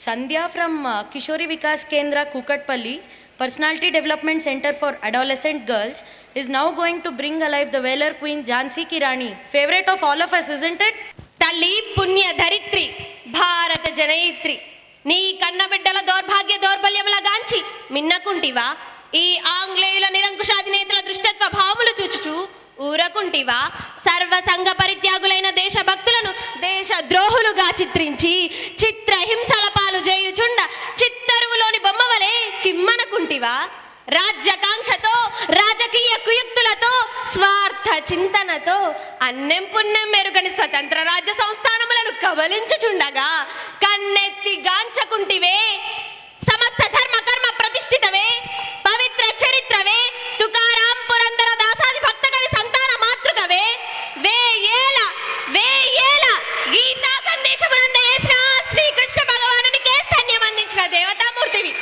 Sandhya from Kishori Vikas Kendra, Kukatpalli, Personality Development Center for Adolescent Girls, is now going to bring alive the Valor Queen Jhansi Ki Rani. Favorite of all of us, isn't it? తల్లి పుణ్య ధరిత్రి భారత జనయిత్రి నీ కన్నబిడ్డల దౌర్భాగ్య దౌర్బల్యముల గాంచి మిన్నకుంటివా ఈ ఆంగ్లేయుల నిరంకుశాధినేతల దృష్టత్వ భావములు చూచుచు ఊరకుంటివా సర్వ సంఘ పరిత్యాగులైన దేశభక్తులను దేశ ద్రోహులుగా చిత్రించి చిత్రహింసల పాలు చేయుచుండ చిత్తరువులోని బొమ్మవలే కిమ్మనకుంటివా రాజ్యకాంక్షతో రాజకీయ కుయుక్తులతో స్వార్థ చింతనతో అన్నెం పుణ్యం మెరుగని స్వతంత్ర రాజ్య సంస్థానములను కబలించుచుండగా కన్నెత్తి గాంచకుంటివే సమస్త ధర్మ కర్మ ప్రతిష్ఠితవే పవిత్ర చరిత్రవే తుకారాం పురందర దాసాది భక్త కవి సంతాన మాతృకవే వేయేల గీతా సందేశమునందజేసిన శ్రీకృష్ణ భగవానునికే స్తన్యం అందించిన దేవతామూర్తివి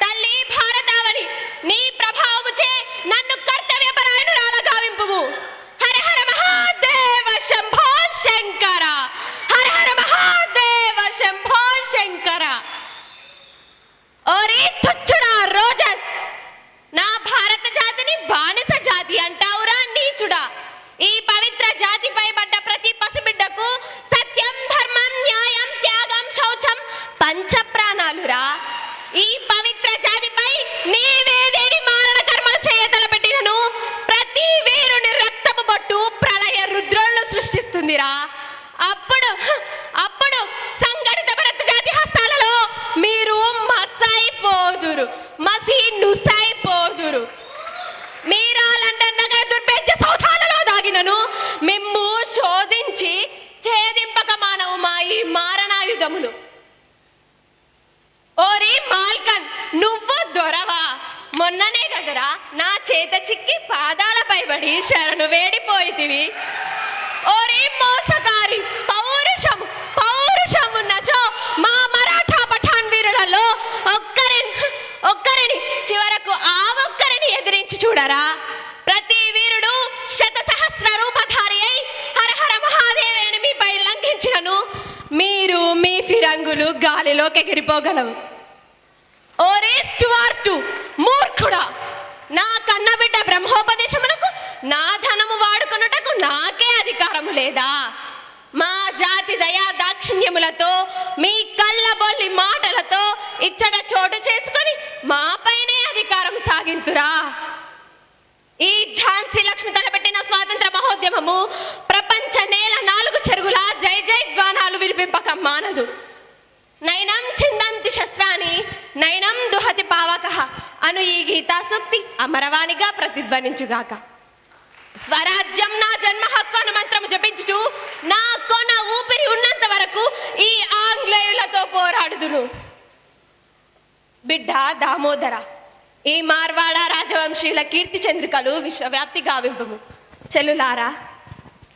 తల్లి భారతావని నీ ప్రభావముచే నన్ను కర్తవ్యపరాయణురాల గావింపుము. హర హర మహాదేవ శంభో శంకర, హర హర మహాదేవ శంభో శంకర. ఓరి తుచ్చుడా రోజస్, నా భారత జాతిని బానిస జాతి అంటావురా నీచుడా. ఈ పవిత్ర జాతిపై పడ్డ ప్రతి పసిబిడ్డకు సత్యం ధర్మం న్యాయం త్యాగం శౌచం పంచ ప్రాణాలురా. ఈ పవిత్ర జాతిపై నీవేదేని మారణ కర్మలు చేయతలపెట్టినను ప్రతి వీరుని రక్తపు బొట్టు ప్రళయ రుద్రులను సృష్టిస్తుందిరా. అప్పుడు సంఘటిత భరత జాతి హస్తాలలో మీరు మసి నుసైపోదురు. మీరా లండన్ నగర దుర్భేద్య సౌధాలలో దాగినను మిమ్ము శోధించి ఛేదింపక మానవు మా ఈ మారణాయుధములు. ఓరి మాల్కన్, నువ్వు దొరవా? మొన్ననే కదరా నా చేత చిక్కి పాదాలపై పడి శరణు వేడిపోయితివి. ఓరి మోసగారి, పౌరుషమున్నచో మా మరాఠా పఠాన్ వీరులలో ఒక్కరిని చివరకు ఆ ఒక్కరిని ఎదిరించి చూడరా. ప్రతి వీరుడు శత సహస్ర రూపధారి అయి హర హర మహాదేవి అని మీపై లంఘించినను మీరు మీ ఫిరంగులు గాలిలోకి ఎగిరిపోగలవు. ఓరే స్టువార్టు మూర్ఖుడా, నా కన్నబిడ్డ బ్రహ్మోపదేశమునకు నా ధనము వాడుకొనుటకు నాకే అధికారము లేదా? మా జాతి దయా దాక్షిణ్యములతో మీ కళ్ళబొల్లి మాటలతో ఇచ్చట చోటు చేసుకొని మాపైనే అధికారం సాగింతురా. ఈ ఝాన్సీ లక్ష్మి తలపెట్టిన స్వాతంత్ర మహోద్యమము ప్రపంచ నేల నాలుగు చెరుగుల జై జై ధ్వానాలు వినిపింపక మానదు. నైనం చిందంతి శస్త్రాన్ని నైనం దుహతి పావకః అను ఈ గీతా సూక్తి అమరవాణిగా ప్రతిధ్వనించుగాక. స్వరాజ్యం నా జన్మ హక్కు అను మంత్రము జపించుచు నా కొన ఊపిరి ఉన్నంత వరకు ఈ ఆంగ్లేయులతో పోరాడుదును. బిడ్డ దామోదర, ఈ మార్వాడ రాజవంశీయుల కీర్తి చంద్రికలు విశ్వవ్యాప్తి గావింపుము. చెల్లులారా,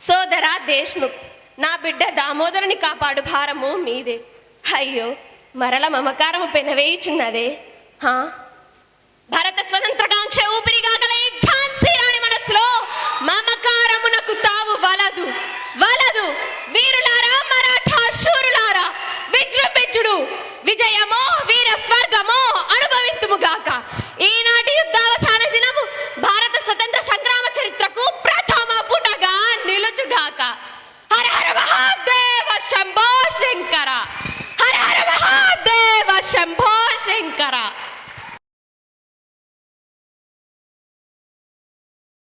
సోదర దేశ్ముఖ్, నా బిడ్డ దామోదరుని కాపాడు భారము మీదే. అయ్యో, మరల మమకారము పెనవేయుచున్నదే. భారత స్వతంత్రకాంక్ష ఊపిరిగా గల ఈ ఝాన్సీ రాణి మనస్సులో మమకారమునకు తావు వలదు. వీరులారా, మరాఠా శూరులారా, విజృంభించుడు. విజయమో వీర స్వర్గమో అనుభవింతుముగాక. ఈనాటి యుద్ధావసాన దినము భారత స్వతంత్ర సంగ్రామ చరిత్రకు ప్రథమ పుటగా నిలుచుగాక. హర హర మహాదేవ శంభో శంకర, హర హర మహాదేవ శంభో శంకర.